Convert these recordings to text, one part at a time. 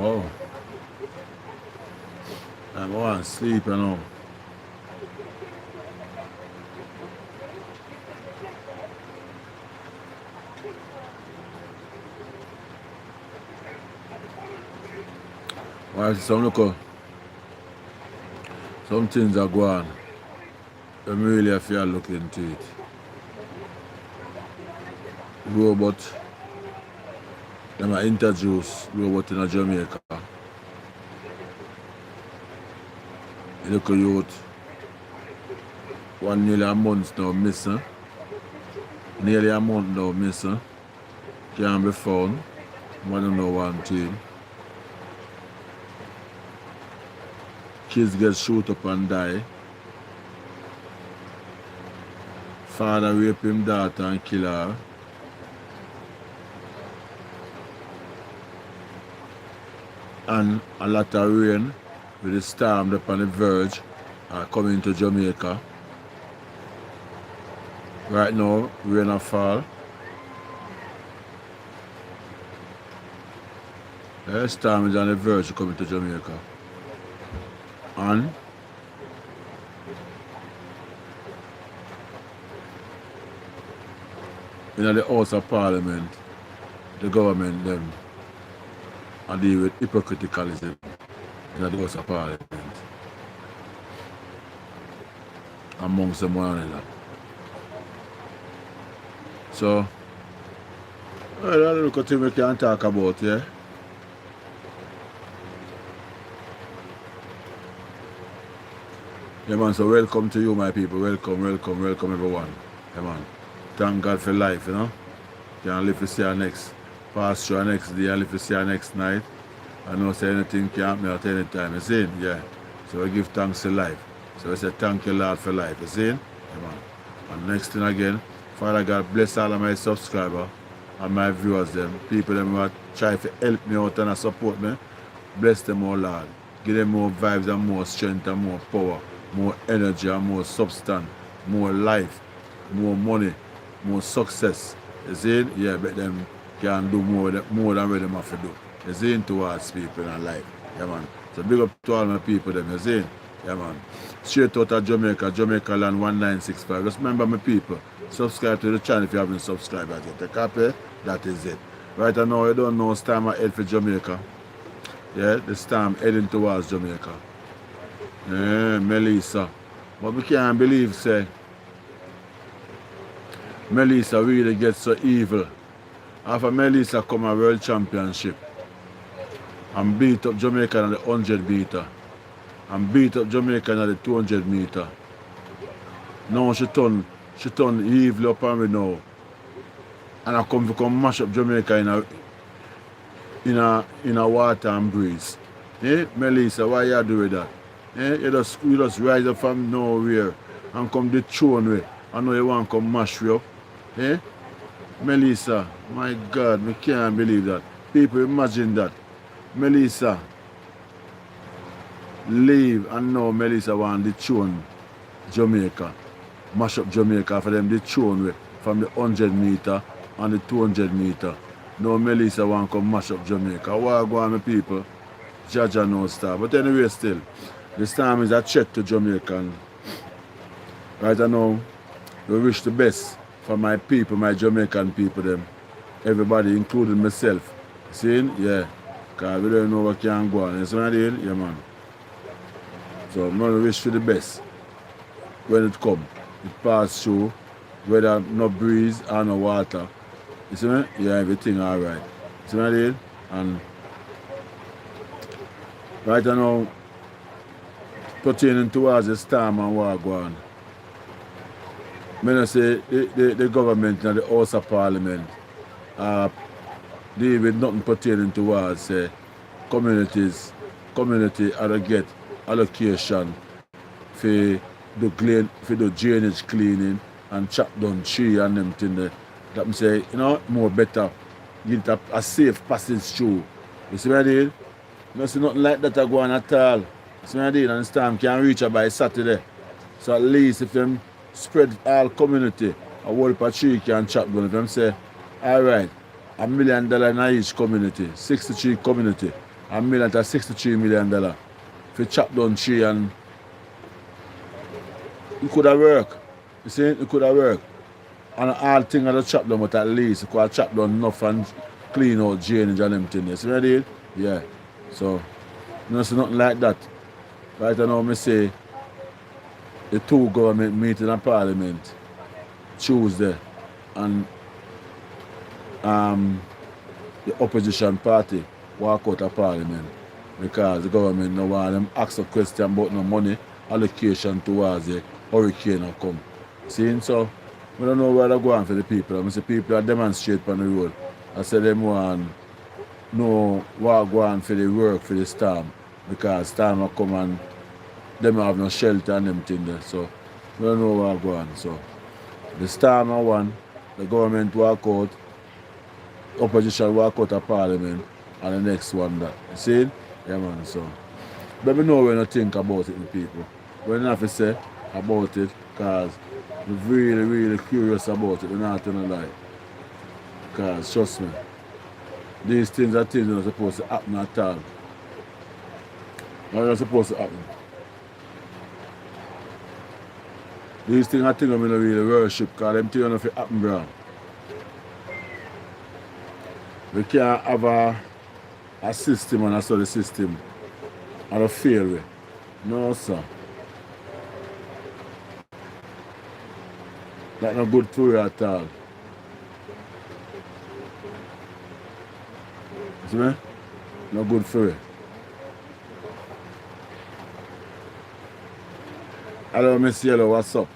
Oh, I'm on sleep, you know. Why some look, some things are going. I'm really have to look into it. Robot, them are introduce robot in Jamaica. Look at youth, nearly a month now missing. Nearly a month now missing. Can't be found. I don't know one thing. Kids get shoot up and die. Father rape him daughter and kill her. And a lot of rain with the storm up on the verge are coming to Jamaica. Right now, rain a fall. The storm is on the verge coming to Jamaica. And in the House of Parliament, the government them and deal with hypocriticalism in the House of Parliament amongst them one another. So, well, look at things we can talk about, yeah. Yeah, man, so welcome to you, my people. Welcome, welcome, welcome, everyone. Yeah, man. Thank God for life, you know. Can live to see our next, pass through our next day, and live to see our next night. I know say anything can happen at any time, you see? Yeah. So we give thanks to life. So we say thank you, Lord, for life, you see? Yeah, man. And next thing again, Father God, bless all of my subscribers and my viewers, them. People them who try to help me out and support me. Bless them, oh Lord. Give them more vibes and more strength and more power, more energy and more substance, more life, more money, more success. You see? Yeah, but them can do more than what them have to do. You see? Towards people in life. Yeah, man. So big up to all my people, them. You see? Yeah, man. Straight out of Jamaica, Jamaica land 1965. Just remember, my people, subscribe to the channel if you haven't subscribed yet. The copy, that is it. Right now, you don't know it's time I head for Jamaica. Yeah, this time heading towards Jamaica. Yeah, Melissa. But we can't believe, say, Melissa really gets so evil. After Melissa come a world championship and beat up Jamaica in the 100 meter and beat up Jamaica in the 200 meter. Now she turn evil up on me now. And I come mash up Jamaica in a water and breeze. Eh? Melissa, why you do with that? Eh? You just rise up from nowhere and come the throne way. I know you want to come mash you up. Eh? Melissa, my God, I can't believe that. People imagine that. Melissa leave and now Melissa want the throne Jamaica. Mash up Jamaica for them the throne way from the 100 meter and the 200 meter. Now Melissa want to come mash up Jamaica. Why go on, my people? Jaja no star. But anyway, still, this time is a threat to Jamaican. Right now, we wish the best for my people, my Jamaican people, them. Everybody, including myself. See? Yeah. Because we don't know what can go on. You see what I mean? Yeah, man. So I'm going to wish for the best when it comes. It pass through, whether no breeze or no water. You see me? Yeah, everything alright. You see what I mean? And right now, pertaining towards the storm and what go on. I mean, say the government and the House of Parliament deal with nothing pertaining towards community are to get allocation for do drainage cleaning and chop down tree and them thing there. That me say, you know, more better. Give it a safe passage through. You see what I did? No see nothing like that I go on at all. You see what I did? And the storm can reach her by Saturday. So at least if them spread all community, a whole heap of tree can chop down. If them say, alright, $1 million in each community, 63 community, $1 million to $63 million. If you chop down tree and it could have worked. You see, it could have worked. And all things are chop down, but at least you could have chopped down enough and clean out drainage and them things. You see what I did? Yeah. So, you know, see nothing like that. Right now, I say the two government meeting in Parliament Tuesday and the opposition party walk out of Parliament because the government no want them ask a question about no money allocation towards the hurricane will come. See, so we don't know where they're going for the people. I say people are demonstrate on the road. I say them want know what go on for the work for the storm because storm will come and them have no shelter and them thing there. So we don't know what go on. So the storm are one, the government walk out, opposition walk out of Parliament, and the next one that. You see? Yeah man, so. But we know when you think about it with people. We don't have to say about it because we're really, really curious about it. We're not gonna lie. Because trust me, these things are things that are supposed to happen at all. They're not supposed to happen. These things are things I don't really worship because them things don't happen, bro. We can't have a system and a study system and a fail way. No, sir. That's not good for you at all. See me? Not good for you. Hello, Miss Yellow, what's up?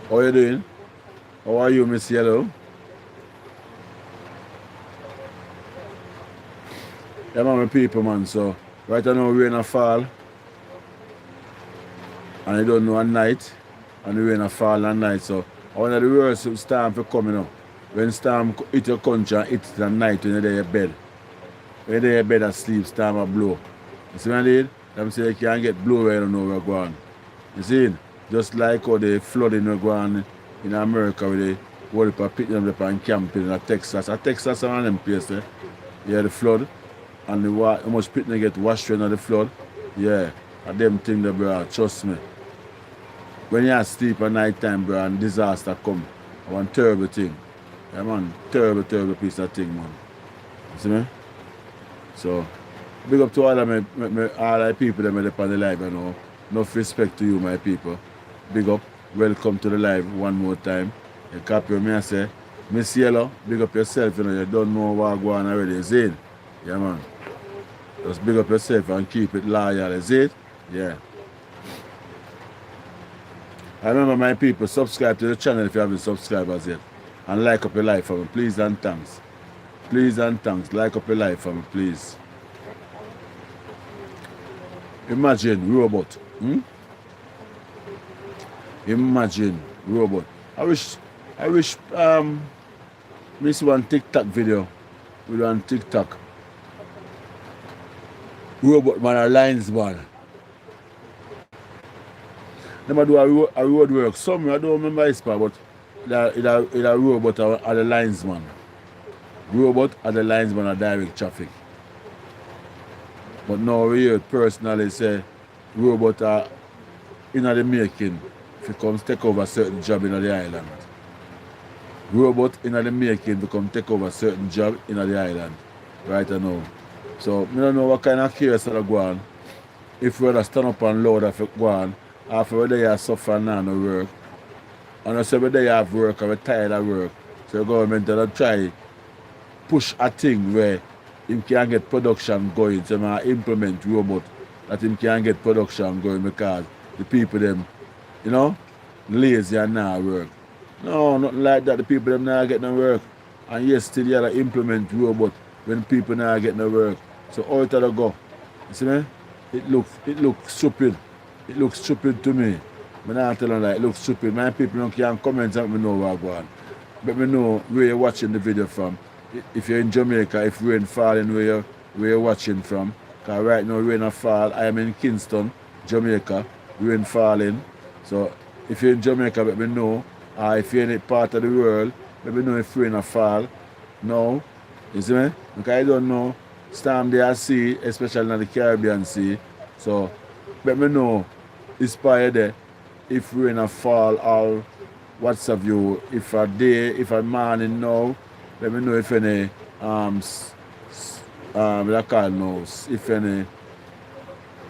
How are you doing? How are you, Miss Yellow? Yeah, man, my people, man. So, right now, rain a fall. And I don't know at night. And the rain a fall at night. So, one of the worst storm for coming up. When storm hit your country and hit it at night when you're there in your bed. When you're there in your bed asleep, storm will blow. You see what I did? Them say you can't get blow where you don't know where you're going. You see? Just like how the flooding will go on in America with the whole people picking them up and camping in Texas. Texas are one of them places. Yeah, the flood. And the how much people get washed in the flood. Yeah. And them things there, bro. Trust me. When you sleep at night time, bro, and disaster come. One terrible thing. Yeah, man. Terrible, terrible piece of thing, man. You see me? So, big up to all of all the people that made up on the live, you know. Enough respect to you, my people. Big up. Welcome to the live one more time. You copy me and say, Miss Yellow, big up yourself, you know. You don't know what go on already, is it? Yeah, man. Just big up yourself and keep it loyal, is it? Yeah. I remember my people, subscribe to the channel if you haven't subscribed as yet. And like up your life for me, please and thanks. Please and thanks. Like up your life for me, please. Imagine robot. Imagine robot. I wish miss one TikTok video with one TikTok. Robot man, a lines man. Never do a road work. Some I don't remember his part, but it a robot are the linesman. Robot are the linesman of direct traffic. But now we hear personally say robot are in the making if it comes take over certain job in the island. Robot in the making to come take over certain job in the island. Right now. So I don't know what kind of case that go on. If we stand up and load if it go on, after whether you suffer now no work. And I say whether you have work or you're tired of work. So the government will try push a thing where him can get production going. So I implement robot that him can get production going because the people them, you know, lazy and not work. No, nothing like that. The people them not get no work. And yes, still you have to implement robot when people not get no work. So how it will go? You see me? It looks stupid. It looks stupid to me. I'm not telling you that it looks stupid. My people don't can comment and let me know where I go on. Let me know where you're watching the video from. If you're in Jamaica, if rain falling, where you're watching from. Because right now rain a fall. I am in Kingston, Jamaica. Rain falling. So if you're in Jamaica, let me know. Or if you're in a part of the world, let me know if rain a fall. No. You see me? Because I don't know. Storm there sea, especially in the Caribbean Sea. So let me know is part there if rain a fall or what's have you. If a day, if a morning now, let me know if any I call now, if any,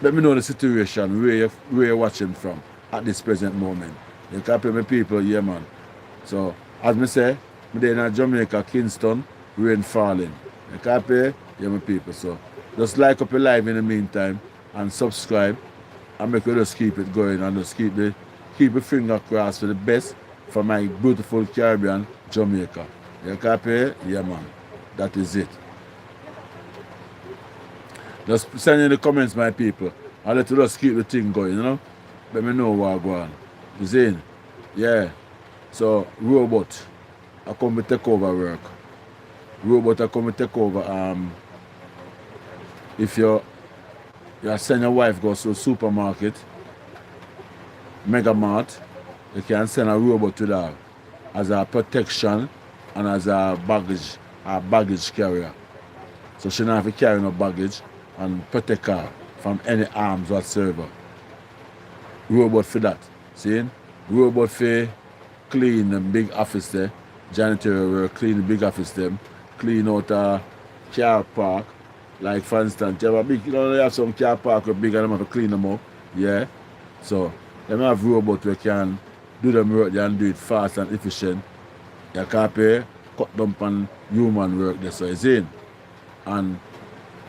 let me know the situation where you're watching from at this present moment. You can pay my people, yeah man. So as me say, I'm there in Jamaica, Kingston, rain falling. You can pay, yeah my people. So just like up your live in the meantime and subscribe and make you just keep it going and just keep the finger crossed for the best for my beautiful Caribbean, Jamaica. You copy? Yeah, man. That is it. Just send in the comments, my people. I'll let you just keep the thing going, you know? Let me know what go on. You see? Yeah. So, robot, I come to take over work. Robot, I come to take over. If you send your wife go to a supermarket, Mega Mart, you can send a robot to that as a protection and as a baggage carrier. So she don't have to carry no baggage and protect her from any harms whatsoever. Robot for that. See? Robot for clean the big office there. Janitorial work, clean the big office them, clean out a car park. Like for instance, you have a big, you have some car park with big and them have to clean them up. Yeah. So them have robot where can do them work and do it fast and efficient. You can't pay, cut down on human work there, so you see. And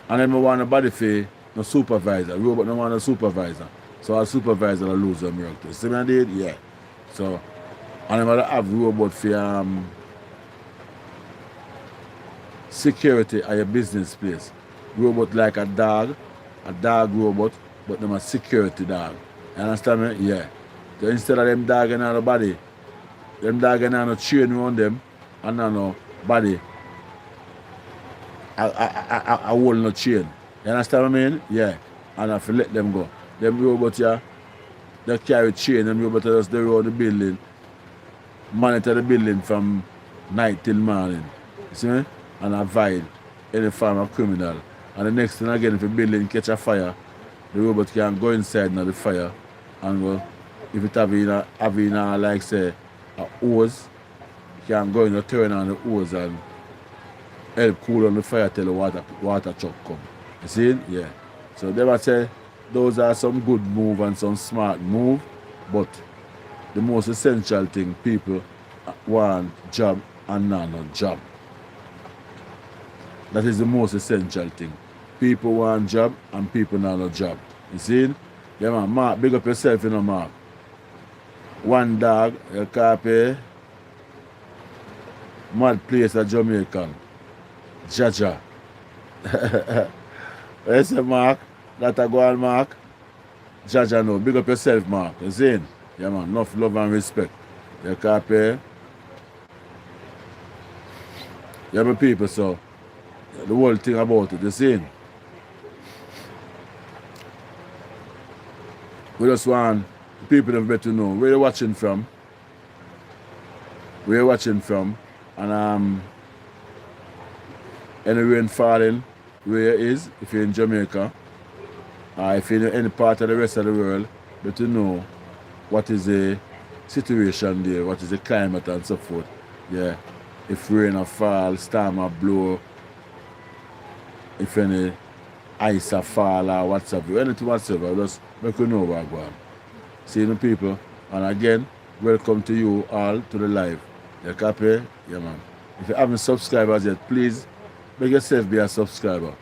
then I want a body for no supervisor. Robot don't want a supervisor. So a supervisor will lose them work too. See what I did? Yeah. So and then I have robot for security at your business place. Robot like a dog robot, but them a security dog. You understand me? Yeah. So instead of them dog and the body, them dog and no chain around them and no body. I hold no chain. You understand what I mean? Yeah. And I have to let them go. Them robots here, they carry chain, them robots just they around the building, monitor the building from night till morning. You see me? And avoid any form of criminal. And the next thing again, if the building catch a fire, the robot can go inside now the fire and go, if it having like say a hose, can go in and turn on the hose and help cool on the fire till the water truck come. You see? Yeah. So they might say those are some good move and some smart move, but the most essential thing, people want job and not no job. That is the most essential thing. People want job and people not no job. You see? Yeah man, Mark, big up yourself, you know, Mark. One dog, you copy. Mad place at Jamaican. Jaja. You say, Mark? That a go on, Mark? Jaja no. Big up yourself, Mark. You see? Yeah man, enough love and respect. You copy? Yeah, my people, so the whole thing about it, you see? We just want people to better know where you're watching from. Where you're watching from. And any rain falling where it is, if you're in Jamaica, or if you're in any part of the rest of the world, better know what is the situation there, what is the climate and so forth. Yeah. If rain or fall, storm or blow, if any ice or fall or whatsoever, anything whatsoever, just make you know what's going on. See the people, and again, welcome to you all to the live. You copy? Yeah man. If you haven't subscribed yet, please make yourself be a subscriber.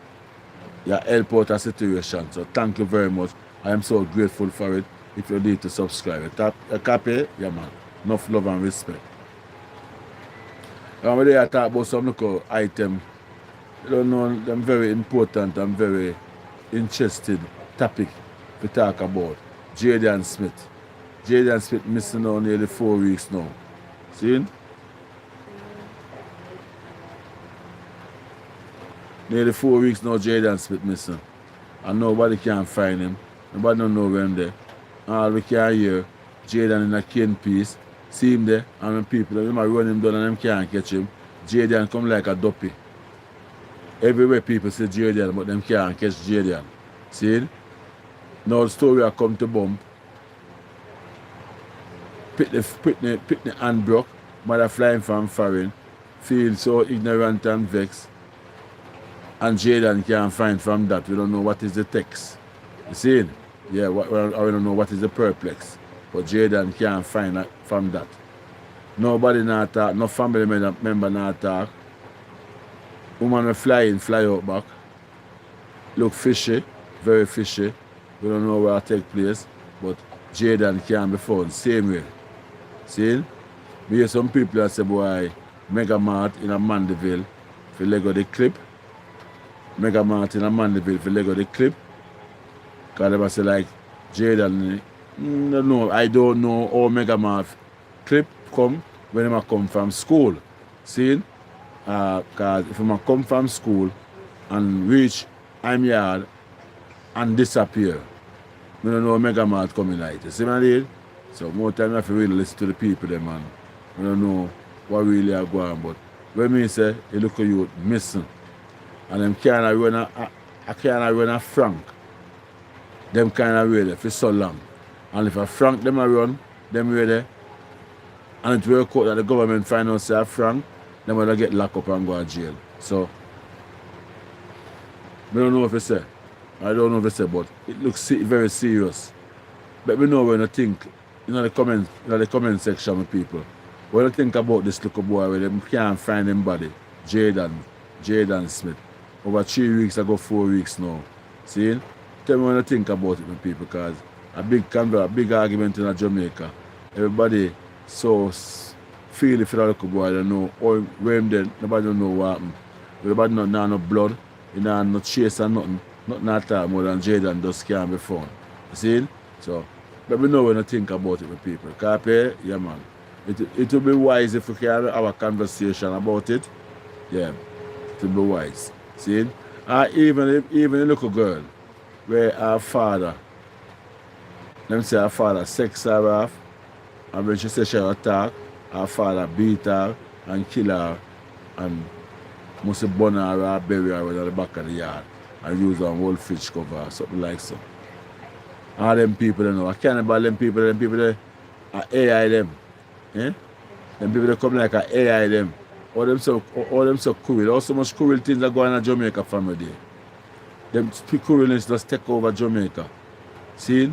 You help out a situation. So thank you very much. I am so grateful for it. If you need to subscribe. You copy? Yeah man. Enough love and respect. And when they talk about some local item, you don't know, them very important and very interested topic to talk about. Jaden Smith. Jaden Smith missing now nearly 4 weeks now. See? Nearly 4 weeks now Jaden Smith missing. And nobody can find him. Nobody don't know where him there. All we can hear, Jaden in a cane piece. See him there, and when people them run him down and them can't catch him, Jaden come like a duppy. Everywhere people say Jaden, but them can't catch Jaden. See? Now the story I come to bump. Pitney hand broke, mother flying from foreign, feel so ignorant and vexed. And Jaden can't find from that. We don't know what is the text. You see? Yeah, we don't know what is the perplex. But Jaden can't find that from that. Nobody not talk, no family member not talk. Woman will fly out back. Look fishy, very fishy. We don't know where it take place. But Jaden can't be found, same way. See? We hear some people that say, boy, Mega Mart in a Mandeville, if you Lego the clip. Mega Mart in a Mandeville, if you Lego the clip. Because they say like, Jaden, no, I don't know how Mega Mart clip come when they come from school. See? Because if I come from school and reach I'm yard and disappear, I don't know Mega Mart coming like. You see what I did? So more time I have to really listen to the people there, man. I don't know what really are going on, but when me say you look at you missing and them kind of run a Frank. Them kind of way there for so long. And if a Frank them a run, them way there, and it work out that the government find out say a Frank, them will get locked up and go to jail. So I don't know if you say. I don't know if you say, but it looks very serious. But we know when I think, the comment section with people, when I think about this little boy where they can't find him body, Jaden Smith, over 3 weeks ago, 4 weeks now. See? Tell me when I think about it with people, because a big argument in Jamaica. Everybody so feel if the little boy don't know, or where him then, nobody don't know what happened. Everybody don't know no blood, no chase or nothing. Nothing at all more than Jaden just can't be found. You see? So, but we know when I think about it with people. Copy? Yeah, man. It will be wise if we can have a conversation about it. Yeah, it will be wise. See? Even a little girl, where her father, let me say her father sex her off, and when she says she attack, her father beat her and kill her and must burn her or bury her at the back of the yard and use a whole fish cover or something like so. All them people they know. I can't about them people they are AI them. Eh? Them people they come like a AI them. All them so cruel. All so much cruel things are going on in Jamaica family day. Them cruelness just take over Jamaica. See?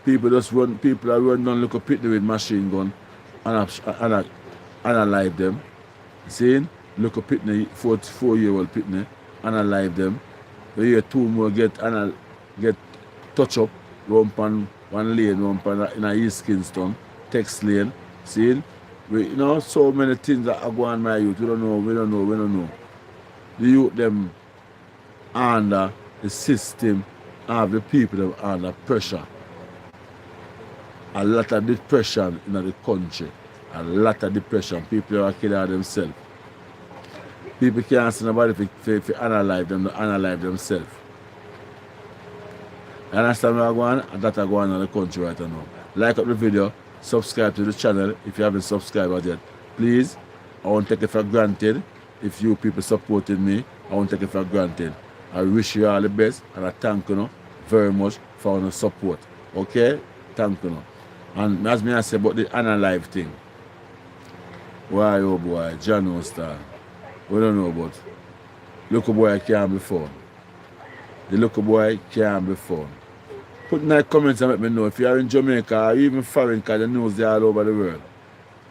People are run down look a pitney with machine gun and alive them. See? Look a pitney, 4-year-old pitney, and alive them. We hear 2 more get touch up, one pan one lane, one pan in a East Kingston, text lane. See? So many things that are going on my youth. We don't know. The youth them under the system of the people them under pressure. A lot of depression in the country. A lot of depression. People are killing themselves. People can't see nobody to analyze themselves. You understand what I'm going on? And that are going on in the country right now. Like up the video, subscribe to the channel if you haven't subscribed yet. Please, I won't take it for granted. If you people supported me, I won't take it for granted. I wish you all the best and I thank you very much for your support. Okay? Thank you. And as me I say about the Unalive thing. Why oh boy, John Star. We don't know about. Little boy can't be found. The little boy can't be found. Put in the comments and let me know if you are in Jamaica or even foreign, because the news they all over the world.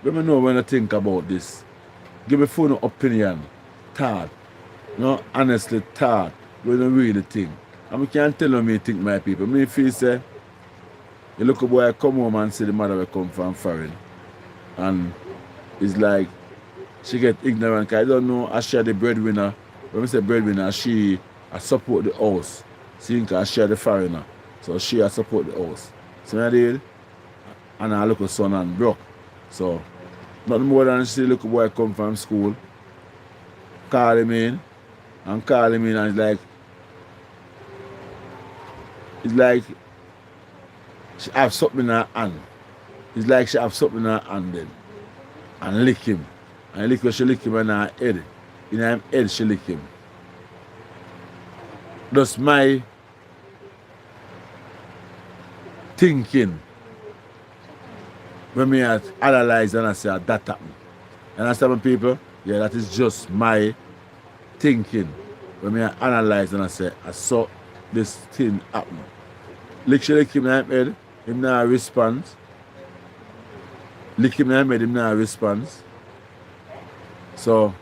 Let me know when you think about this. Give me full opinion, thought. Honestly thought. We don't really think. And we can't tell me think my people. Me feel say the little boy come home and see the mother will come from foreign. And it's like she get ignorant because I don't know I share the breadwinner. When we say breadwinner, she support the house. See, because she the foreigner. So she has support the house. See what I did? And her little son and broke. So nothing more than see the little boy come from school, call him in, and it's like she have something in her hand. It's like she have something in her hand then. And lick him. And lick where she lick him in her head. In her head she lick him. That's my thinking when me analyze and I say that happened. You understand, people? Yeah, that is just my thinking when me analyze and I say I saw this thing happen. Lick him in the head, him not respond. Lick him in the head, him not respond. So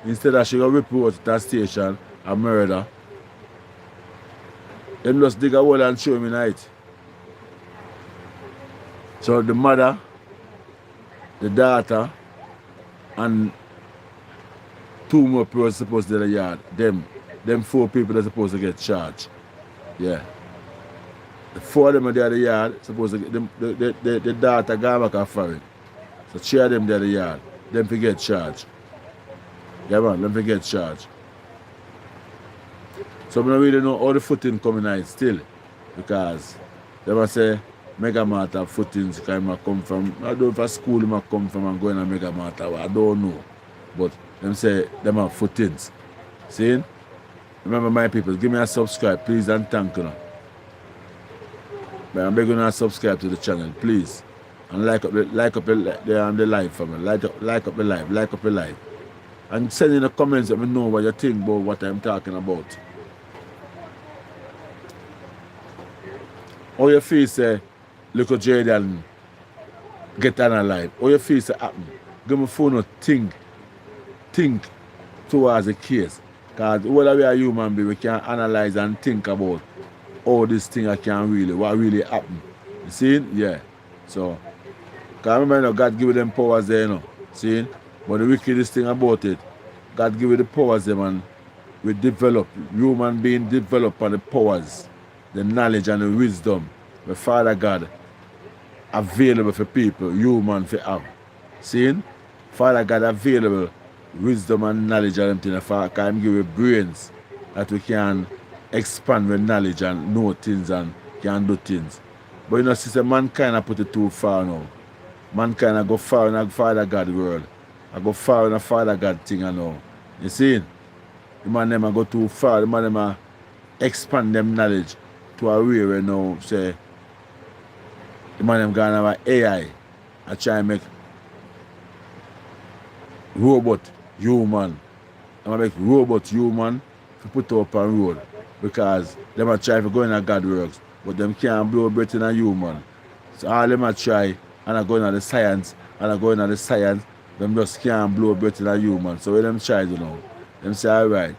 instead of she go report to that station a murder, them just dig a hole and show him in it. So the mother, the daughter, and 2 more people supposed to be in the yard. Them 4 people are supposed to get charged. Yeah. The 4 of them are there in the yard, supposed to get the daughter gone back and foreign. So 3 of them there in the yard. Them to get charged. Yeah man, them to get charged. So I don't really know how the footing coming out still. Because they must say Mega Mart have footings kind come from, I don't know if a school they might come from and go in a Mega Mart, I don't know. But them say them have footings. See? Remember my people, give me a subscribe, please, and thank you. But I'm begging you to subscribe to the channel, please. And like up the live for me. Like up the live. And send in the comments let me know what you think about what I'm talking about. How you feel say little Jaden get alive? How you feel say happen? Give me phone or think towards the case. Because whether we are human being, we can analyze and think about all this thing what really happen. You see? Yeah. So, because remember, God give them powers there, See? But the wickedest thing about it, God give you the powers them and we develop, human being develop on the powers, the knowledge and the wisdom the Father God available for people, human for have. See? Father God available wisdom and knowledge and everything. Father can give you brains that we can expand with knowledge and know things and can do things. But you know, sister, mankind I put it too far now. Mankind I go far in the Father God world. I go far in the Father God thing I know. You see? The man them I go too far. The man them I expand them knowledge to a way where now say the man them gonna have AI. I try and make robot human. I'm gonna make robot human to put up on road. Because them a try to go in a God works, but them can't blow breath in a human. So all them a try and I go in the science them just can't blow breath in a human. So when them try to know, them say alright,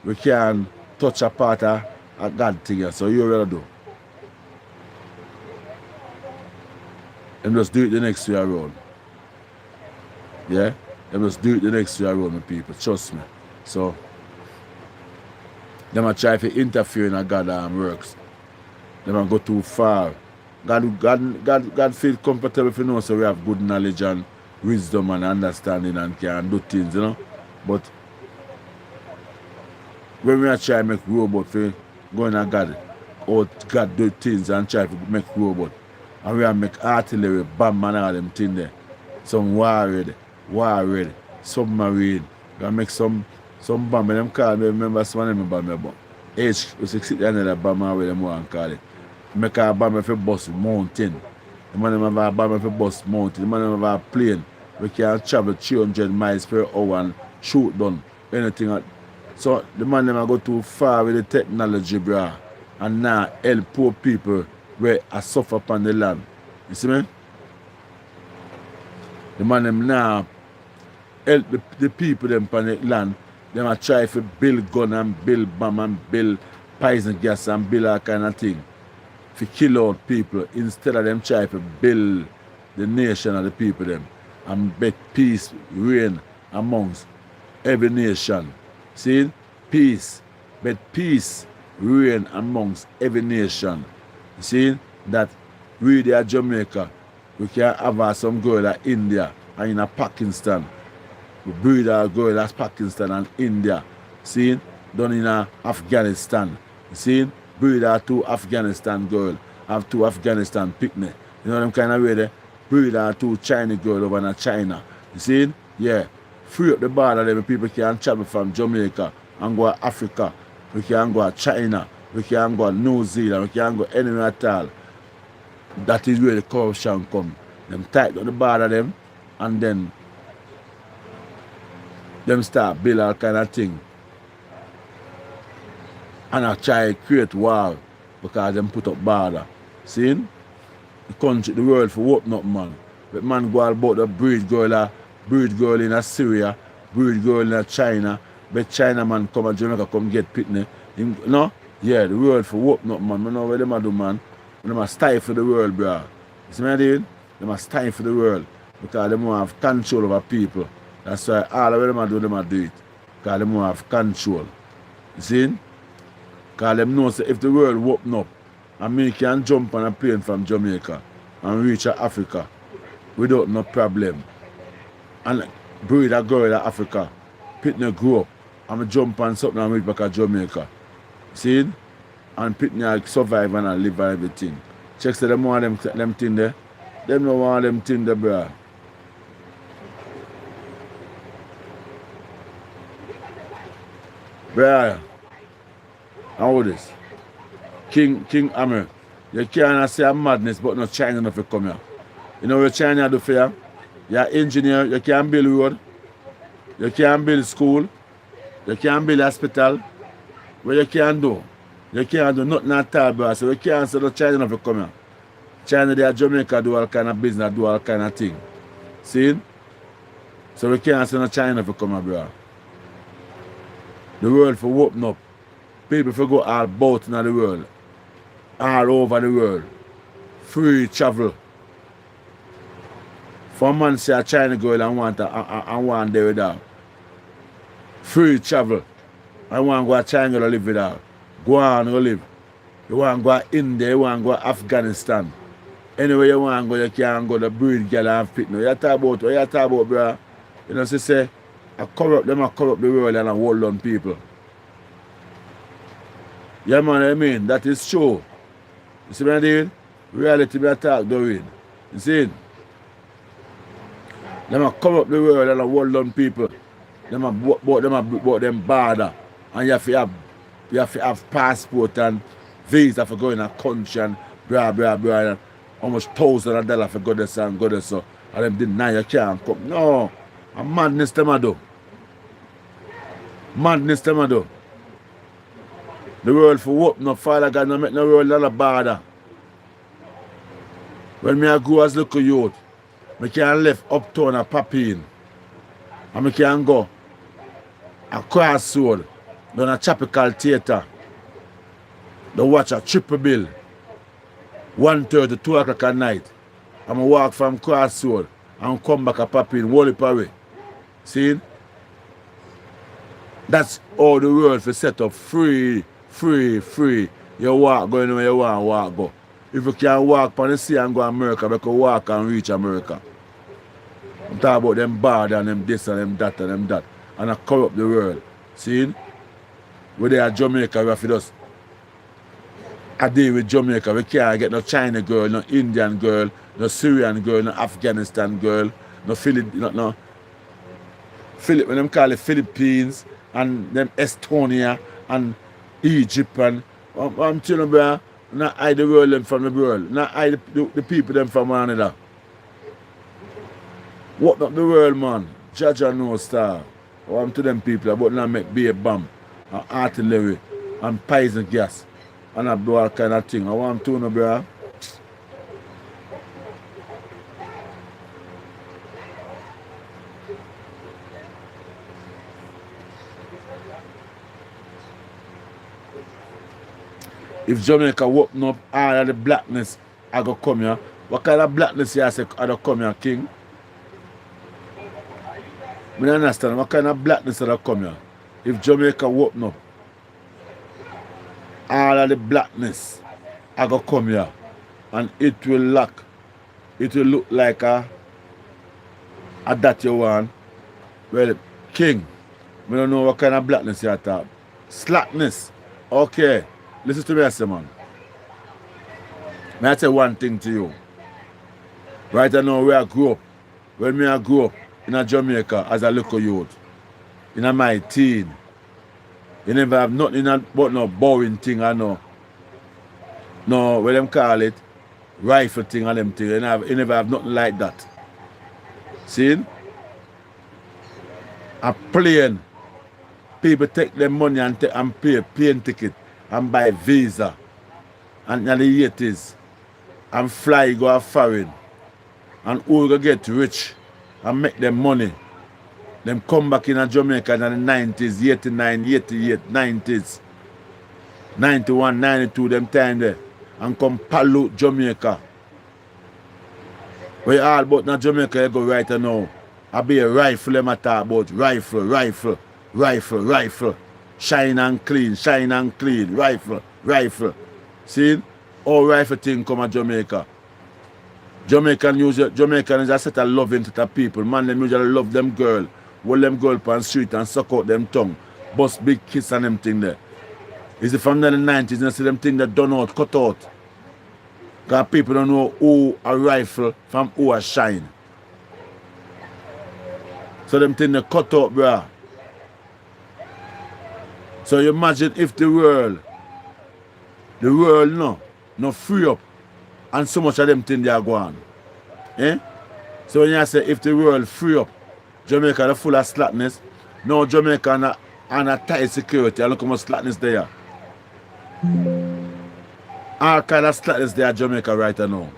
we can touch a part of a God thing here, so you really do. Them just do it the next way around. Yeah? Them just do it the next way around, my people. Trust me. So them a try to interfere in a God works. Them a go too far. God feel comfortable if you know so we have good knowledge and wisdom and understanding and can do things, But when we are trying to make robot for going to God, or God do things and try to make robot, and we are make artillery, bomb and all them things there. Some war ready, submarine. We are make some bomb, and them call me, remember some of them bomb, but H, we sit there another bomb where them want to call it. Make a bomb for bus mountain. The man have a bomb for bus mountain. The man have a plane. We can travel 300 miles per hour and shoot down anything. So the man them go too far with the technology, bro. And now help poor people where I suffer upon the land. You see me? The man them now help the people them upon the land. Them a try to build gun and build bomb and build poison gas and build all kind of thing. To kill out people instead of them try to build the nation of the people them and make peace reign amongst every nation. See? Peace. But peace reign amongst every nation. You see that we there Jamaica, we can have some girl at India and in a Pakistan. We breed our girl as Pakistan and India. See, done in Afghanistan. See, breed our 2 Afghanistan girl, have 2 Afghanistan picnic. You know them kind of way there? Breed our 2 Chinese girl over in China. You see? Yeah. Free up the border there, people can travel from Jamaica and go to Africa. We can go to China. We can go to New Zealand. We can go anywhere at all. That is where the corruption come. Them tighten up the border them and then them start build all kind of thing. And I try to create war because them put up border. See? The country, the world for open up, man. But man go about the breed girl in Syria, breed girl in China. But China man come and Jamaica come get pitney. No? Yeah, the world for open up, man. I know what them a do, man. They must stifle the world, bro. You see what I mean? They must stifle the world because they want to have control over people. That's why all of them do it. Because they want to have control. You see? Because them know say if the world open up and me can jump on a plane from Jamaica and reach Africa without no problem. And breed a girl in Africa, pitney grow up and jump on something and reach back to Jamaica. See? And pitney survive and live and everything. Check say them want them thing there. Them don't want them thing there, bro. Bro, how this? King Amir, you can't say a madness but not China enough to come here. You know what China do for you? You're an engineer, you can't build road, you can't build school, you can't build hospital. What you can do? You can't do nothing at all, bro. So you can't say no China enough to come here. China, they are Jamaica, do all kind of business, do all kind of thing. See? So we can't say no China enough to come here, bro. The world for open up. People for go all about in the world. All over the world. Free travel. For a man say a China girl and want there with her. Free travel. I want to go to China to live with her. Go on to live. You want to go to India, you want to go to Afghanistan. Anywhere you want to go, you can go to breed girl and fit. No, you talk about what you talk about, bro. You know, say I corrupt them, I corrupt the world and I hold on people. Yeah, man, I mean, that is true. You see what I mean? Reality be attack doing. You see? Them a corrupt the world and I hold on people. Them a bought them border. And you have to have passport and visa for going in a country and blah blah blah and almost $1,000 for go this and go this so. And them deny you can't come. No. A madness them a do. Madness them a do. The world for open up, Father God, no make no world a border. When me I go as little youth, I can left uptown a Papine. And I can go across road, down a Tropical Theatre. To watch a triple bill. 1:30, 2 o'clock at night. And I walk from Crossroad and come back a Papine, Wally Parry. See? That's all the world for set up free. You walk, go anywhere you want to walk, go. If you can walk on the sea and go to America, you can walk and reach America. I'm talking about them bad and them this and them that and them that. And I corrupt the world. See? When they are Jamaica, we have to just a deal with Jamaica. We can't get no China girl, no Indian girl, no Syrian girl, no Afghanistan girl, no when them call it Philippines and them Estonia and Egypt and I'm telling you, bro, not hide the world them from the world, not hide the people them from one another. What up the world, man? Judge and no star. I'm to them people about not make beer bomb and artillery and poison gas and I do all kind of thing. I want to know, bro. If Jamaica open up all of the blackness, I go come here. What kind of blackness you say I go come here, King? I don't understand. What kind of blackness I go come here? If Jamaica open up. all of the blackness I go come here and it will look like a that you want. Well, king, I don't know what kind of blackness you talk. Slackness. Okay. Listen to me, I say, man. May I tell one thing to you. Right now where I grew up. When I grew up in Jamaica as a little youth, in my teen, you never have nothing but no boring thing, I know. No, what them call it, rifle thing and them thing. You never have nothing like that. See? A plane. People take their money and pay plane ticket and buy visa. And the 80s. And fly go a foreign. And who go get rich and make them money. Them come back in Jamaica in the 90s, 89, 88, 90s. 91, 92, them time there. And come pollute Jamaica. Where all about in Jamaica you go right now. I be a rifle them I talk about. Rifle. Shine and clean, rifle. See? All rifle thing come to Jamaica. Jamaican is a set of loving to the people. Man, them usually love them girl. Hold them girl on the street and suck out them tongue. Bust big kiss and them thing there. Is it from the 90s and see them thing that done out, cut out. Because people don't know who a rifle from who a shine. So them thing they cut out, bruh. So you imagine if the world no free up and so much of them thing they are going. Eh? So when you say if the world free up, Jamaica is full of slackness. No, Jamaica and a tight security. Look how much slackness there. All kind of slackness there at Jamaica right now.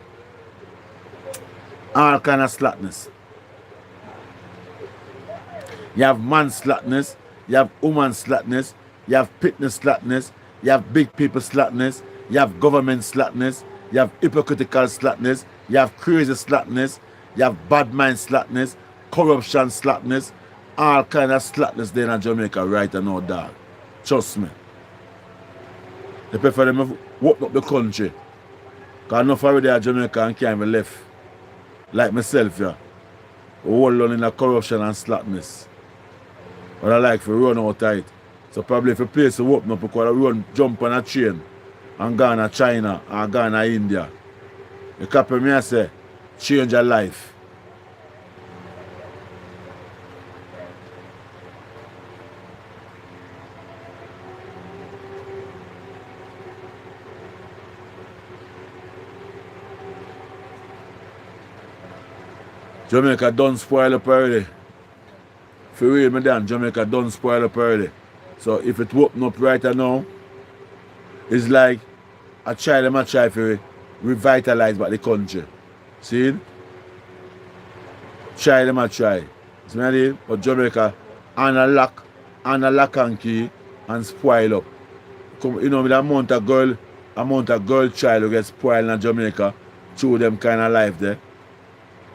All kind of slackness. You have man slackness, you have woman slackness, you have fitness slackness, you have big people slackness, you have government slackness, you have hypocritical slackness, you have crazy slackness, you have bad mind slackness, corruption slackness, all kind of slackness there in Jamaica right now, dog. Trust me. They prefer them to open up the country. Because enough already at Jamaica and can't even left. Like myself, yeah. Hold on in the corruption and slackness. But I like to run out tight. So probably if a place to open up, because I run, jump on a train and go to China and go to India. You copy me, I say, change your life. Jamaica done spoil up already. For real, me Dan, Jamaica done spoil up already. So if it open up right now, it's like I try to revitalize back the country. See? Try. See what I mean? But Jamaica and a lock and key and spoil up. Come, you know, with the amount of girl child who get spoiled in Jamaica through them kind of life there.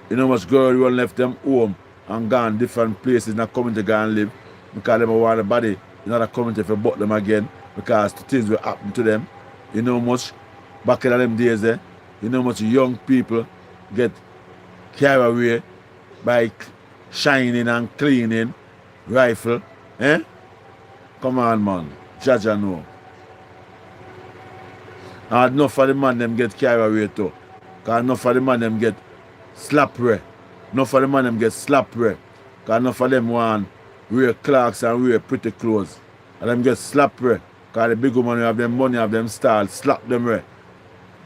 You know much girl who left them home and gone different places in the community go and live because they want a body in the community for butt them again because the things will happen to them. You know much back in them days there, you know much young people get carried away by shining and cleaning rifle. Eh? Come on, man. Jaja know. And enough of the man them get carried away too. Because enough of the man them get slappery. Enough of the man them get slappery. Because enough of them want wear clocks and wear pretty clothes. And them get slappery. Because the big woman who have them money, have them style, slap them right.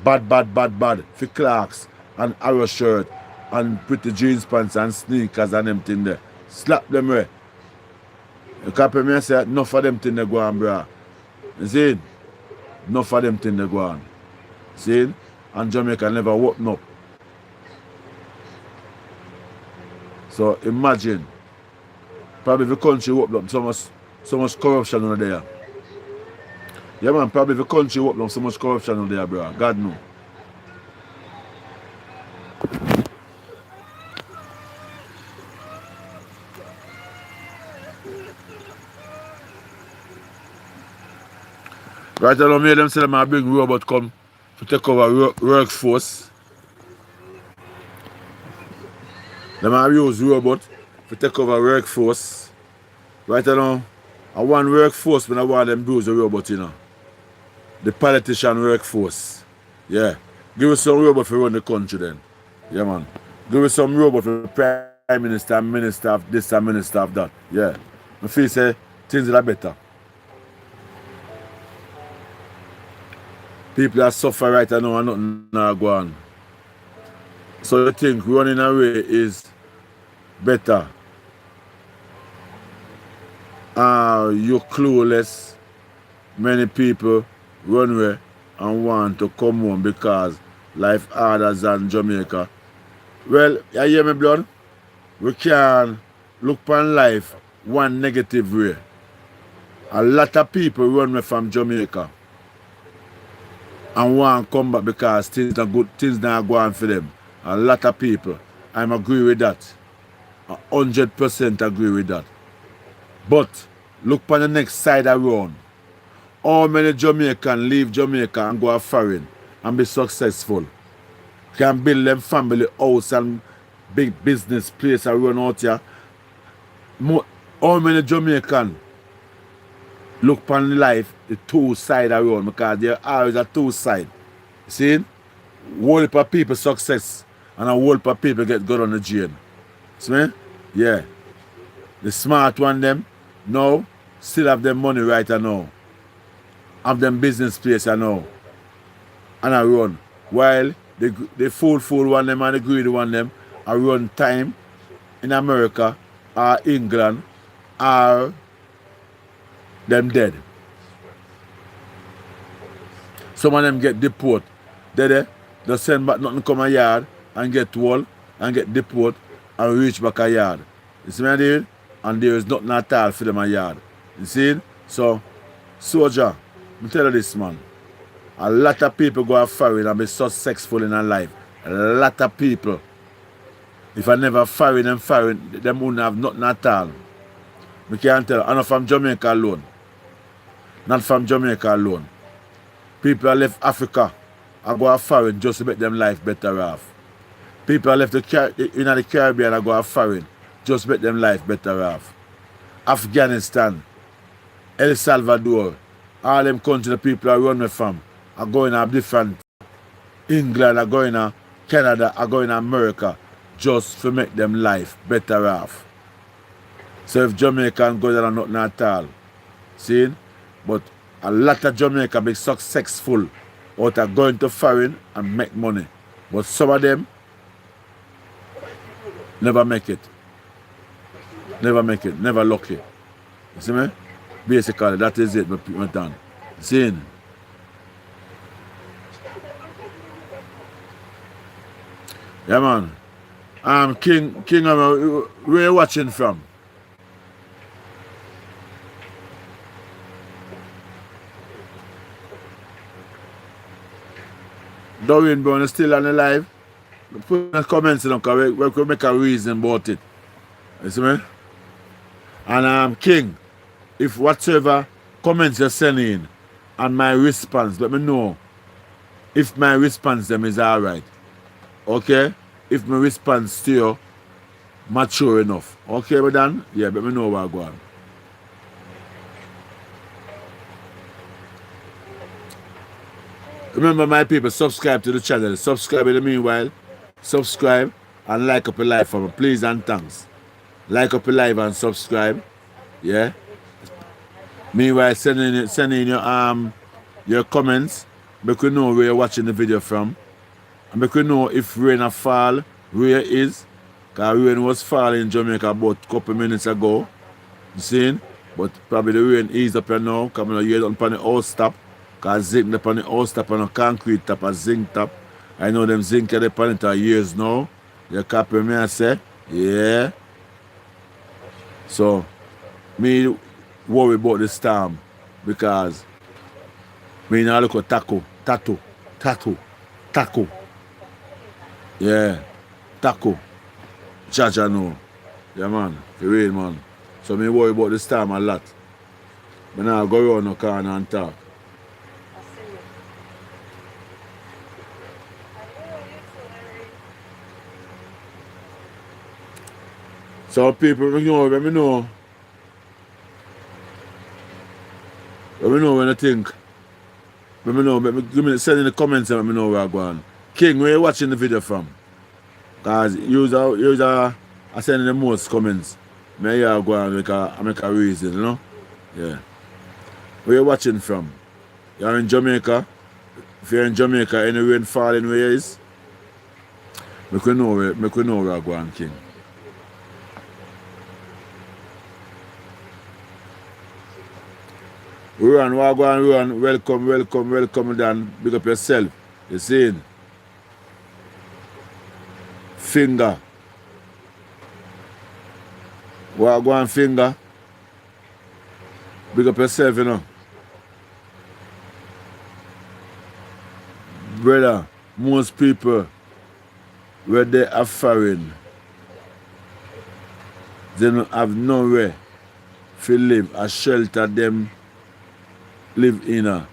Bad. For clocks and arrow shirt and pretty jeans pants and sneakers and them thing there. Slap them right. You copy me and say enough of them thing they go on, bro. You see? Enough of them thing they go on. See? And Jamaica never open up. So imagine, probably the country open up so much corruption over there. Yeah man, probably the country open up so much corruption over there, bro. God know. Right now, me them say them a big robot come to take over workforce. Them a use robot to take over workforce. Right now, I want workforce when I want them do the robot, you know. The politician workforce. Yeah. Give us some robot to run the country then. Yeah, man. Give us some robot for prime minister, minister of this and minister of that. Yeah. I feel say things are better. People that suffer right now and nothing now go on. So you think running away is better? You're clueless. Many people run away and want to come home because life harder than Jamaica. Well, you hear me, blood? We can look upon life one negative way. A lot of people run away from Jamaica and want to come back because things not good, things not going for them. A lot of people. I agree with that. 100% agree with that. But look upon the next side around. How many Jamaicans leave Jamaica and go foreign and be successful? Can build them family house and big business place around out here. How many Jamaicans look upon life the two side around because there always a two side. See? Whole heap of people success and a whole heap of people get good on the jail. See me? Yeah. The smart one them now still have them money right now. Have them business place now. And I run. While the fool one them and the greedy one them I run time in America or England or them dead. Some of them get deported. They send back nothing come a yard and get wall and get deported and reach back a yard. You see what I mean? And there is nothing at all for them a yard. You see? So, soldier, I tell you this, man. A lot of people go foreign and be successful in their life. A lot of people. If I never foreign, them wouldn't have nothing at all. We can't tell. I'm not from Jamaica alone. Not from Jamaica alone. People left Africa and go foreign just to make them life better off. People left the Caribbean and go foreign just to make them life better off. Afghanistan, El Salvador, all them countries the people are running from are going to different. England are going to Canada, are going to America just to make them life better off. So if Jamaica go there nothing at all. See? But a lot of Jamaica be successful out of going to foreign and make money. But some of them never make it. Never make it. Never lucky. You see me? Basically, that is it, my done. See? Yeah, man. King, where you watching from? Doreen Brown is still on the live. Put in the comments because we could make a reason about it. You see me? And King, if whatever comments you're sending in and my response, let me know if my response them is alright. Okay? If my response to you mature enough. Okay, we done? Yeah, let me know where I go on. Remember, my people, subscribe to the channel. Subscribe in the meanwhile. Subscribe and like up a live for me. Please and thanks. Like up a live and subscribe. Yeah. Meanwhile, send in your comments. Make we know where you're watching the video from. And make we know if rain a fall, where it is. Because rain was falling in Jamaica about a couple minutes ago. You see? But probably the rain eased up here now. Coming on here on the house top. Because zinc up on the house top and a concrete top and zinc top. I know them zinc are upon it for years now. You copy me I say? Yeah. So, me worry about the storm because me now look at taco. Yeah. Taco. Jaja no. Yeah man. For real man. So me worry about the storm a lot. But now I go around the corner and talk. Some people when me know when I think. Let me know, give me send in the comments and let me know where I'm going. King, where you watching the video from? Because I send in the most comments. Me here go and make a reason, you know? Yeah. Where you watching from? You're in Jamaica? If you're in Jamaica, any rain falling where you is? Make we know where I'm going, King. Run, run. Welcome, Dan. Big up yourself. You see? Finger. Wagwan finger. Big up yourself, you know. Brother, most people where they are foreign, they don't have nowhere to live, a shelter them live in.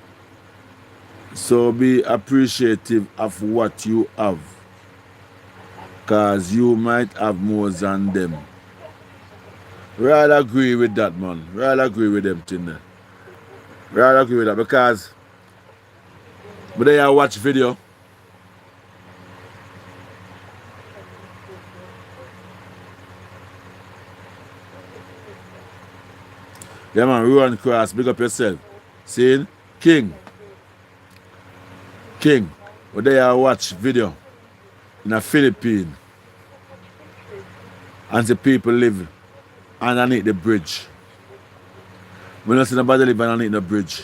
So be appreciative of what you have, because you might have more than them. Rather agree with that, man. Rather agree with them thing there. Rather agree with that, because but then I watch video. Yeah, man, run cross, big up yourself. See? King. But then I watch video in the Philippines. And the people live underneath the bridge. We don't see nobody live underneath the bridge.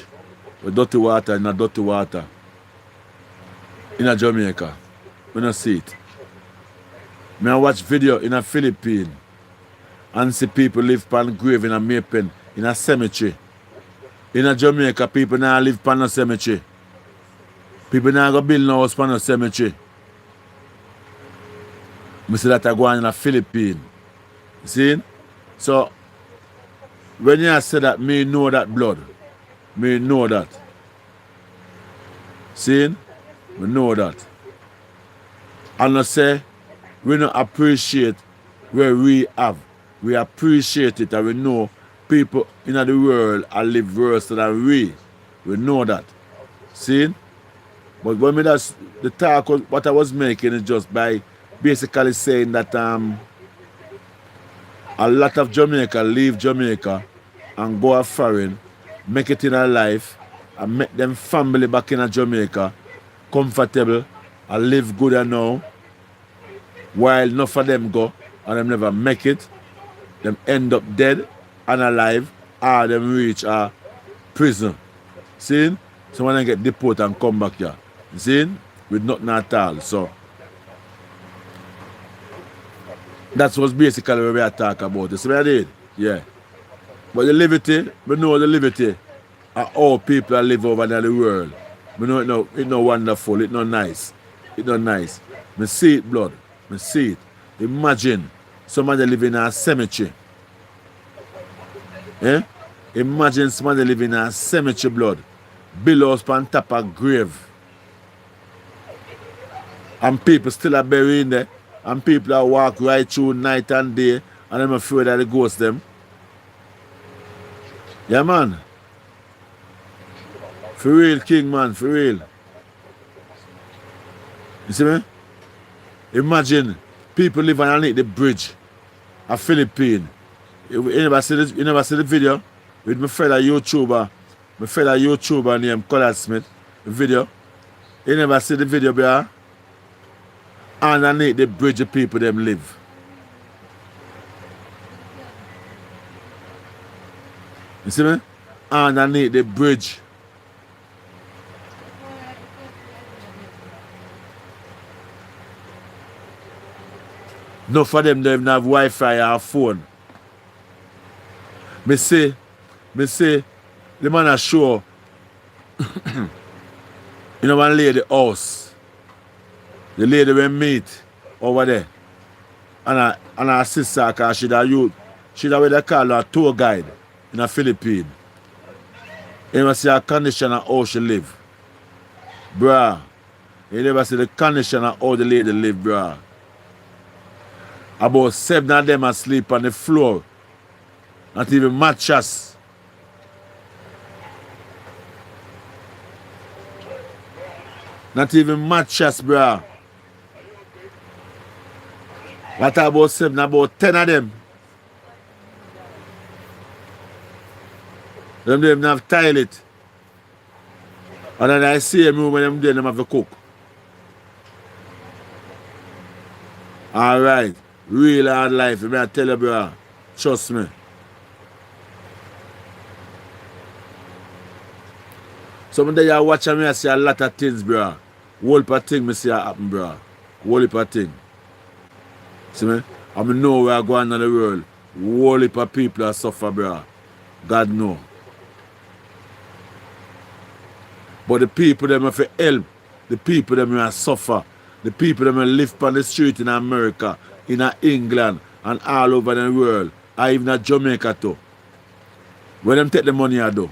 With dirty water in a dirty water. In a Jamaica. We don't see it. I watch video in a Philippines and see people live pan grave in a Maypen, in a cemetery. In a Jamaica, people now live pan a cemetery. People now go build no house pan a cemetery. I see that I go on in a Philippines. See? So, when you say that, me know that blood. Me know that. See? Me know that. And I say, we don't appreciate where we have. We appreciate it and we know people in the world are live worse than we. We know that. See? But when me that's the talk what I was making is just by basically saying that a lot of Jamaica leave Jamaica and go a foreign, make it in a life, and make them family back in a Jamaica comfortable and live good and now. While enough of them go and them never make it, them end up dead and alive, or them reach a prison. See? So when they get deported and come back here. See? With nothing at all. So that was basically what we are talking about. You see what I did? Yeah. But the liberty, we know the liberty of all people that live over there in the world. We know it's no wonderful, it's not nice. It's not nice. We see it, blood. We see it. Imagine somebody living in a cemetery. Eh? Imagine somebody living in a cemetery, blood. Billows on top of grave. And people still are buried in there. And people that walk right through night and day. And I'm afraid that the ghost them. Yeah, man. For real, King, man. For real. You see me? Imagine people living underneath the bridge of Philippines. You never see the video with my fellow YouTuber named Colin Smith. The video. You never see the video, bro? Underneath the bridge of people them live. You see me? Underneath the bridge. No for them don't even have Wi-Fi or phone. Me say, the man are sure. You know one lady house. The lady we meet over there. And her sister, cause she's what they call her tour guide in the Philippines. You never see her condition and how she live. Bruh. You never see the condition and how the lady live, bruh. About 7 of them asleep on the floor. Not even mattress. Not even mattress, bro. What about 7? About 10 of them. Them don't have toilet. And then I see them room when them have to cook. Alright. Real hard life. I tell you, bro. Trust me. Some day you watch me, I see a lot of things, bro. Whole heap of things I see happen, bro. Whole heap of things. See me? I know where I go on in the world. Whole heap of people are suffer, bro. God know. But the people them have to help. The people them are suffer. The people them live on the street in America, in England, and all over the world. And even in Jamaica too. When them take the money I do.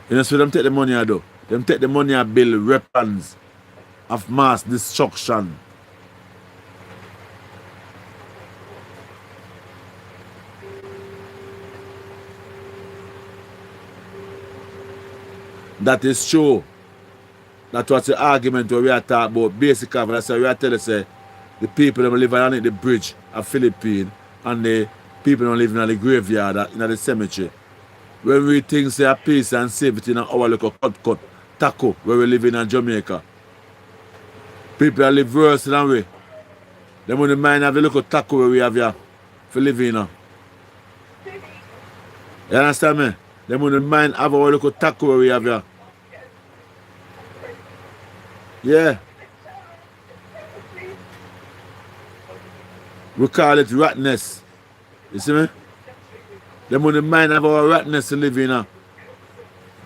You know, so them take the money I do. Them take the money I build weapons of mass destruction. That is true. That's what's the argument where we are talking about. Basically, that's why we are telling say the people that live on the bridge of Philippines and the people that live in the graveyard in the cemetery. When we think say peace and safety in our little cut taco where we live in Jamaica. People that live worse than we. They wouldn't mind have a little taco where we have here for living. You understand me? They wouldn't mind have our little taco where we have here. Yeah. We call it ratness. You see me? They wouldn't mind have our ratness to live in.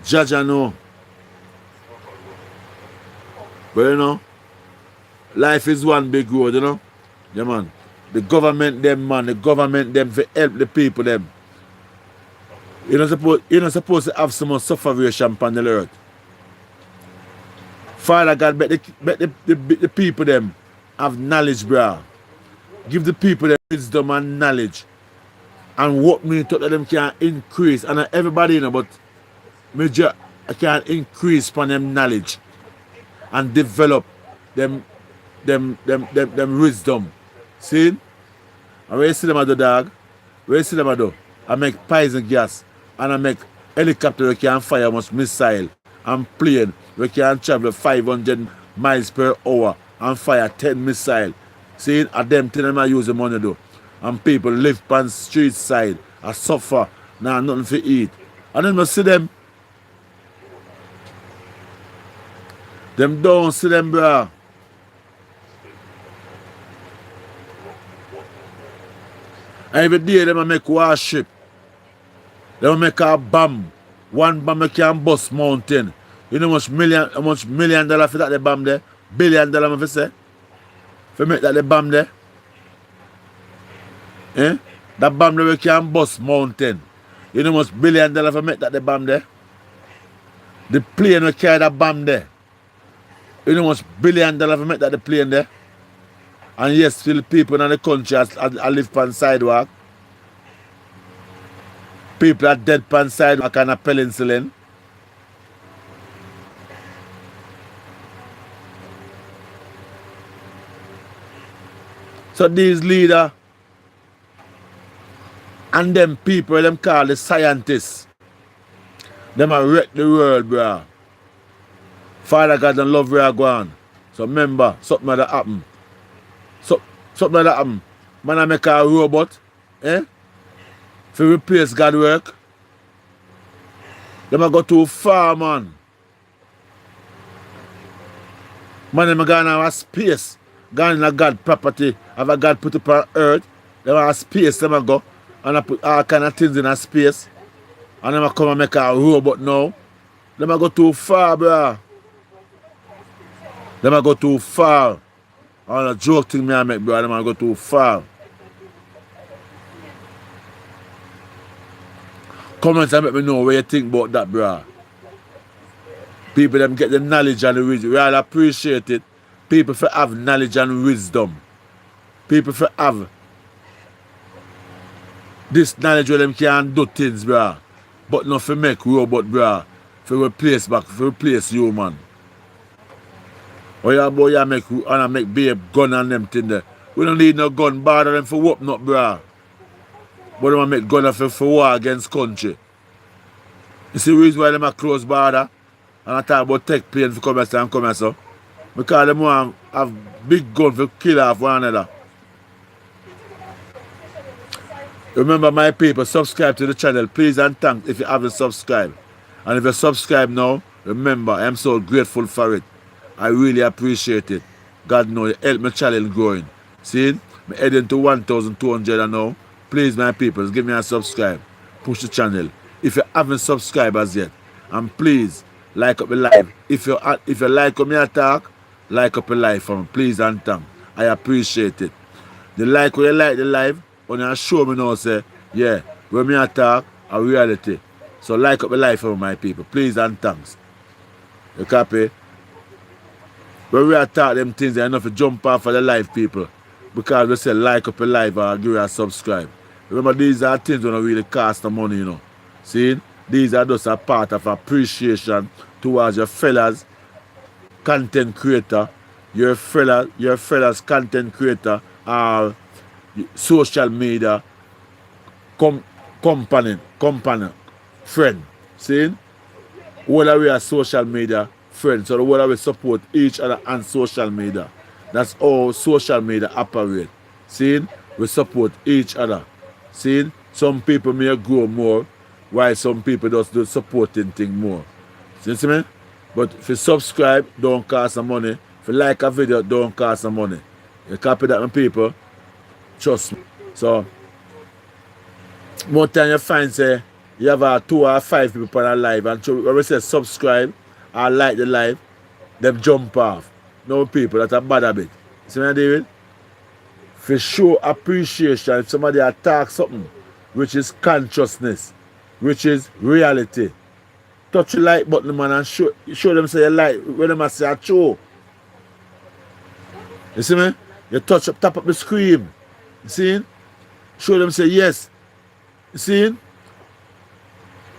Judge I know. But you know, life is one big road, you know? Yeah, man. The government them, man. The government them to help the people them. You're not supposed to have so much sufferation upon the earth. Father God, let the people them have knowledge, bro. Give the people them wisdom and knowledge. And what me to let them can increase. And everybody, you know, but major can increase upon them knowledge. And develop them wisdom. See? And where you see them at the dog? Where you see them at the? I make poison gas. And I make helicopter that can fire much missile. And plane we can travel 500 miles per hour and fire 10 missiles. See, at them thing them I use the money do. And people live on street side and suffer. Now nothing to eat. And then you see them. Them don't see them, bro. Every day them make warship. They will make a bomb. One bomb can bust mountain. You know how much million dollar for that the bomb there? $1 billion for say? For make that the bomb there? Eh? That bomb there can bust mountain. You know how much $1 billion for make that the bomb there? The plane will carry that bomb there. You know how much $1 billion for make that the plane there? And yes, still people in the country are live on sidewalk. People are dead on sidewalk and a penicillin. So these leaders and them people, them call the scientists, them are wreck the world, bro. Father God and love where I go on. So remember, something like that happen. Something like that happen. Man, I make a robot, to replace God work. Them a go too far, man. Man, them a go in a space. Go in a God property. Have a God put up on earth. Them a space, them a go. And I put all kind of things in a space. And them a come and make a robot now. Them a go too far, bro. Them a go too far. All the joke thing me I make, bro. Them a go too far. Comment and let me know what you think about that, bro. People them get the knowledge and the wisdom. We all appreciate it. People for have knowledge and wisdom. People for have this knowledge where them can do things, bruh. But not for make robot, bruh. For replace human. Or you boy you make babe gun and them thing there. We don't need no gun, bother them for whoop not, bruh. But them make gun for war against country. You see the reason why them a close border? And I talk about tech plane for come here and come here so. Because them want have big gun for kill off one another. Remember my people, subscribe to the channel, please and thanks if you haven't subscribed. And if you subscribe now, remember, I am so grateful for it. I really appreciate it. God knows, you help my channel growing. See, I'm heading to 1,200 now. Please, my people, give me a subscribe. Push the channel. If you haven't subscribed as yet, and please, like up the live. If you like me attack, like up the live for me, please and thanks. I appreciate it. The like when you like the live, when you show me now, say, yeah, when me attack, a reality. So like up the live for my people, please and thanks. You copy? When we attack them things, they enough to jump off for the live people. Because we say like up the live or give you a subscribe. Remember, these are things that don't really cost the money, you know. See? These are just a part of appreciation towards your fellas content creator, your fellas content creator or social media company, friend. See? All we are social media friends. So the whole we support each other on social media. That's how social media operate. See? We support each other. See? Some people may grow more, while some people just do supporting thing more. See me? But if you subscribe, don't cost some money. If you like a video, don't cost some money. You copy that, my people? Trust me. So, more time you find, say, you have 2 or 5 people on a live, and when we say subscribe or like the live, them jump off. No people, that's a bad habit. See what I do? For show appreciation, if somebody attacks something, which is consciousness, which is reality, touch the like button, man, and show them say you like, when them say a show. You see me? You touch up, tap up the screen. You see? Show them say yes. You see?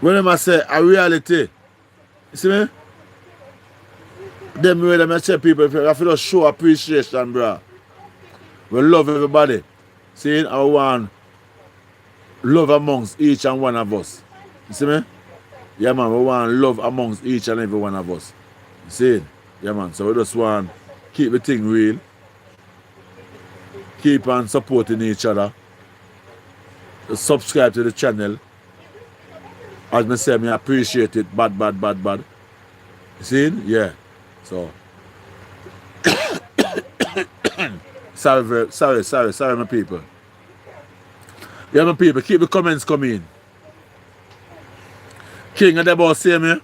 When them say a reality. You see me? Them way them say people, if you have to show appreciation, bro. We love everybody. See? I want love amongst each and one of us. You see me? Yeah, man, we want love amongst each and every one of us. You see? Yeah, man, so we just want keep the thing real. Keep on supporting each other. Subscribe to the channel. As I say, I appreciate it. Bad. You see? Yeah. So. sorry, my people. Yeah, my people, keep the comments coming. King of the boss, see me?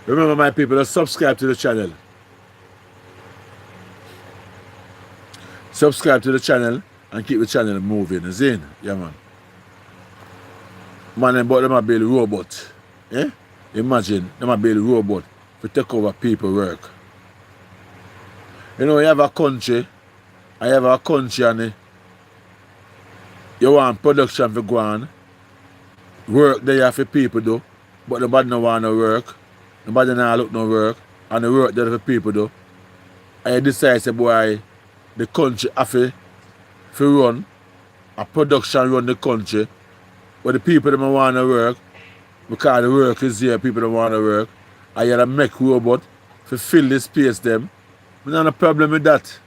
Remember, my people, to subscribe to the channel. Subscribe to the channel and keep the channel moving. You see? Yeah, man. Man, them might build a robot. Yeah? Imagine, they might build a robot to take over people work. You know, you have a country, and you want production to go on. Work there for people do, but nobody don't want to work. Nobody don't look no work, and the work there for people do. And you decide, say, boy, the country have to run, a production run the country, but the people don't want to work, because the work is here, people don't want to work, and you have to make robot to fill the space them. I don't have a problem with that.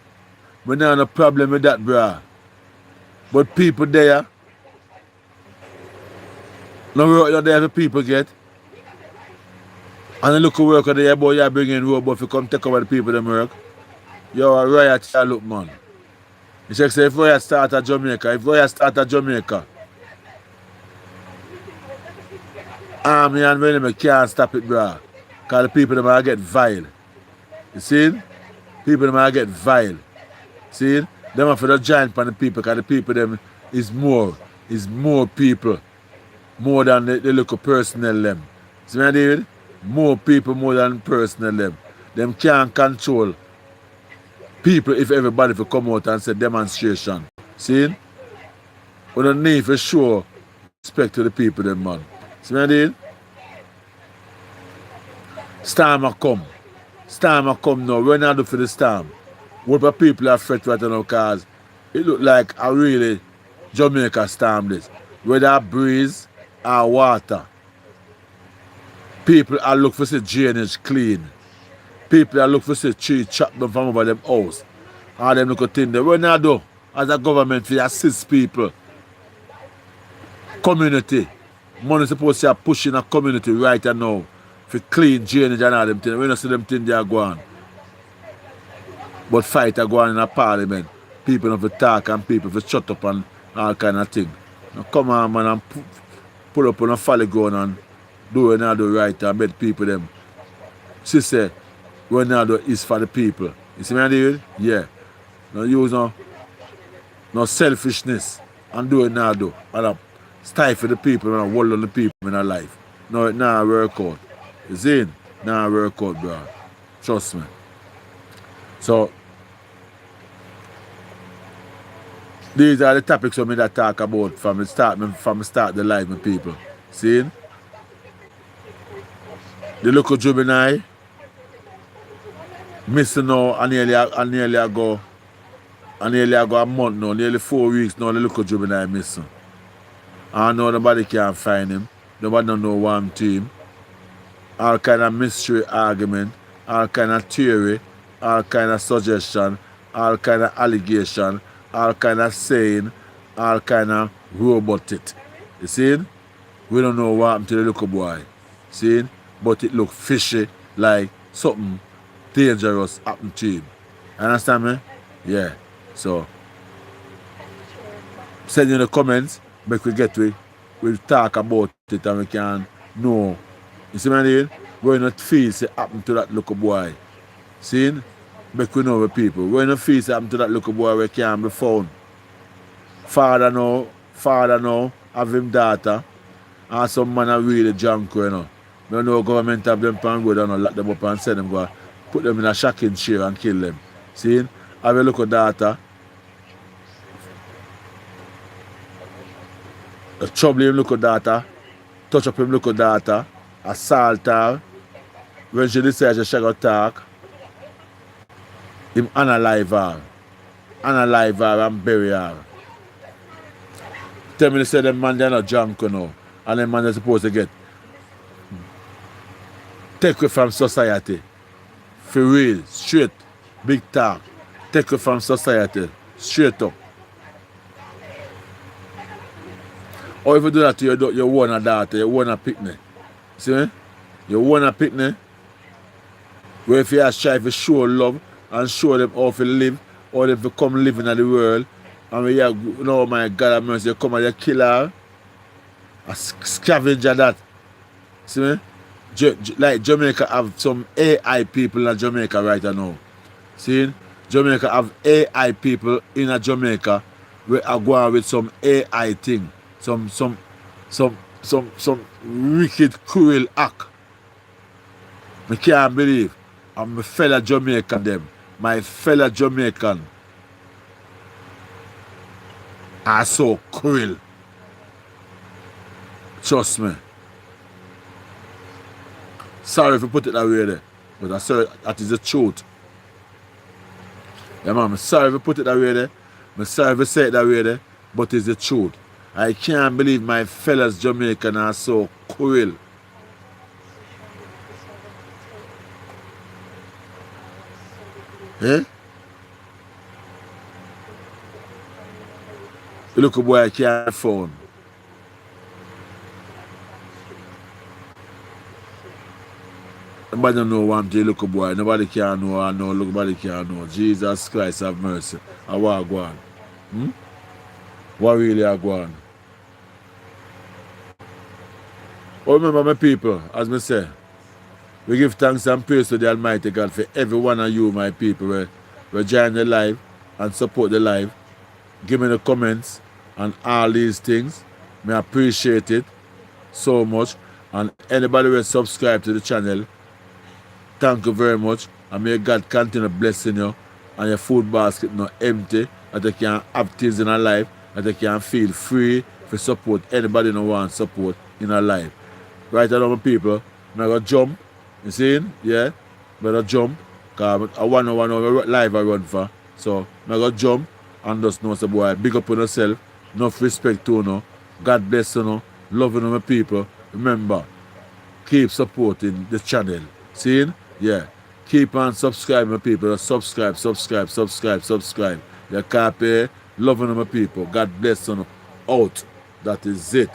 I don't have a problem with that, bruh. But people there, no work there for people get. And the look at work there, boy, you bring in robot to come take over the people them work. You're a riot here, look, man. You say, if riot start at Jamaica, army and enemy can't stop it, bruh. Because the people them are get vile. You see? People them are get vile. See? Them are for the giant on the people, because the people them is more people. more than the local personnel them. See what I did? More people more than personnel them. Them can't control people if everybody will come out and say demonstration. See? We don't need to show respect to the people them, man. See what I did? Storm a come. Storm a come now. We're not do for the storm. What the people are afraid right now because it look like a really Jamaica storm this. Whether breeze or water. People are looking for the drainage clean. People are looking for the tree chop them from over them house. All them look at things there. We're not do as a government to assist people. Community. Money supposed to be pushing a community right now for clean drainage and all them things. We don't see them things they are going. But fight are going in a parliament. People have to talk and people have to shut up and all kind of thing. Now come on, man, and put up on a folly ground and do what do right and make people them. She said, what do is for the people. You see what I did? Yeah. No use no selfishness and do what do. And stifle the people and hold on the people in their life. No, it not work out. You see? Not work out, bro. Trust me. So, these are the topics for me that talk about from the start the life with people. See? The local juvenile missing now and nearly ago a month now, nearly 4 weeks now the local juvenile missing. I know nobody can find him. Nobody don't know one team. All kind of mystery argument, all kind of theory, all kind of suggestion, all kind of allegation, all kind of saying, all kind of robot it. You see? We don't know what happened to the little boy. See? But it look fishy, like something dangerous happened to him. Understand me? Yeah. So, send in the comments, make we get to it. We'll talk about it and we can know. You see what I mean? We're not feel say happen to that little boy. See? Make we know the people. We're not feel say happen to that little boy we can't be found. Father now, have him daughter, and some man are really drunk, you know. I know government have them pan go down and lock them up and send them go put them in a shocking chair and kill them. See? Have a look at daughter. Trouble him look at daughter. Touch up him look at daughter. Assault her. When she decides she go talk, him unalive her. Unalive her and bury her. Tell me they say them man they're not drunk, you know. And them man they're supposed to get take away from society. For real, straight, big talk. Take away from society, straight up. Or if you do that to your one daughter, your one picnic. See me? Your one picnic. Where if you try to show love and show them how to live, or if you come living in the world, and when you know, my God have mercy, you come and you kill her, a scavenger that. See me? Like Jamaica have some AI people in Jamaica right now. See? Jamaica have AI people in Jamaica where are going with some AI thing. Some wicked, cruel act. I can't believe. I'm a fellow Jamaican them. My fellow Jamaican are so cruel. Trust me. Sorry if you put it that way there. But I sorry, that is the truth. Yeah, man, I'm sorry if you put it that way there. I'm sorry if you say it that way there. But it's the truth. I can't believe my fellows Jamaican are so cruel. Eh? Look at boy I can't phone. Nobody don't know what I'm doing, look boy. Nobody can know, I know, nobody can know. Jesus Christ have mercy. I want to go on. What really I go on? Oh, remember my people, as I say, we give thanks and praise to the Almighty God for every one of you, my people, who join the live and support the live. Give me the comments and all these things. I appreciate it. so much. And anybody will subscribe to the channel, thank you very much. And may God continue blessing you and your food basket not empty, that you can have things in our life, that you can feel free to support anybody who wants support in our life. Right now, my people, I'm going to jump. You see? Yeah? I'm going to jump. Because I want to live I run for. So, I'm going to jump and just know, say, boy, big up on yourself. Enough respect to you. God bless you. Loving my people. Remember, keep supporting the channel. See? Yeah. Keep on subscribing, my people. Subscribe. You copy. Loving my people. God bless you. Out. That is it.